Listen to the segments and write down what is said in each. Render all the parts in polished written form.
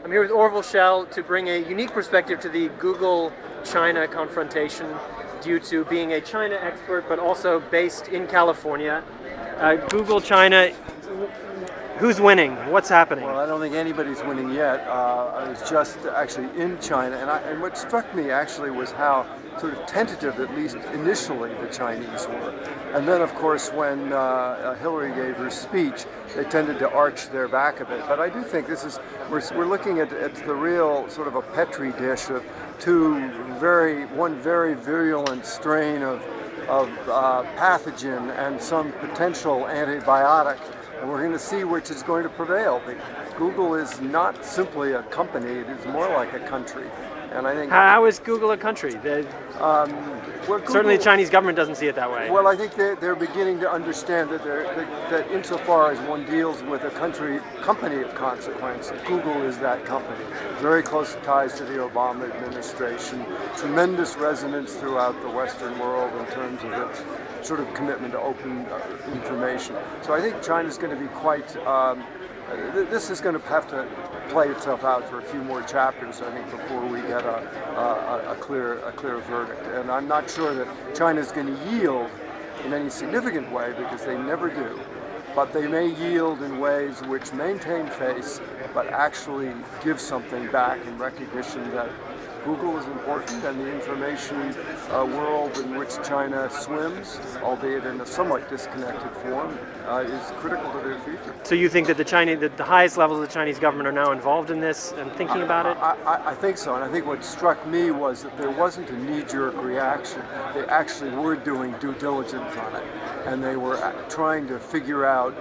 I'm here with Orville Schell to bring a unique perspective to the Google-China confrontation due to being a China expert, but also based in California. Google-China, who's winning? What's happening? Well, I don't think anybody's winning yet. I was just actually in China, and what struck me actually was how sort of tentative, at least initially, the Chinese were. And then, of course, when Hillary gave her speech, they tended to arch their back a bit. But I do think this is, we're looking at the real sort of a petri dish of one very virulent strain of pathogen and some potential antibiotic. And we're going to see which is going to prevail. Google is not simply a company, it is more like a country. And I think how is Google a country? Certainly the Chinese government doesn't see it that way. Well, I think they're beginning to understand that insofar as one deals with a company of consequence, Google is that company. Very close ties to the Obama administration, tremendous resonance throughout the Western world in terms of its sort of commitment to open information. So I think China's going to be quite, this is going to have to play itself out for a few more chapters, I think, before we get a clear verdict. And I'm not sure that China's going to yield in any significant way, because they never do. But they may yield in ways which maintain face, but actually give something back in recognition that Google is important, and the information world in which China swims, albeit in a somewhat disconnected form, is critical to their future. So you think that the highest levels of the Chinese government are now involved in this and thinking about it? I think so, and I think what struck me was that there wasn't a knee-jerk reaction. They actually were doing due diligence on it, and they were trying to figure out,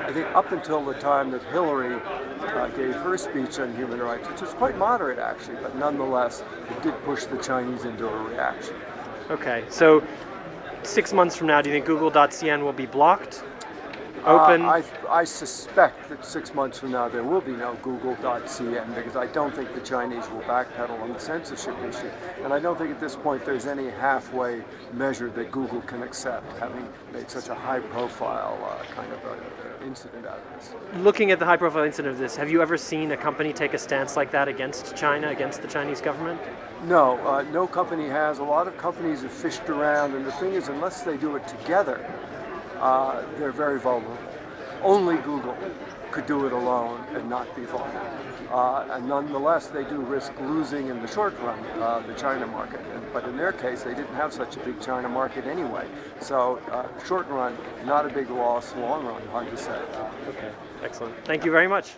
I think up until the time that Hillary gave her speech on human rights, which was quite moderate actually, but nonetheless, it did push the Chinese into a reaction. Okay, so 6 months from now, do you think Google.cn will be blocked? Open? I suspect that 6 months from now there will be no Google.cn, because I don't think the Chinese will backpedal on the censorship issue. And I don't think at this point there's any halfway measure that Google can accept, having made such a high-profile kind of incident out of this. Looking at the high-profile incident of this, have you ever seen a company take a stance like that against China, against the Chinese government? No, no company has. A lot of companies have fished around, and the thing is, unless they do it together, they're very vulnerable. Only Google could do it alone and not be vulnerable. And nonetheless, they do risk losing in the short run the China market. But in their case, they didn't have such a big China market anyway. So short run, not a big loss. Long run, hard to say. Okay, excellent. Thank you very much.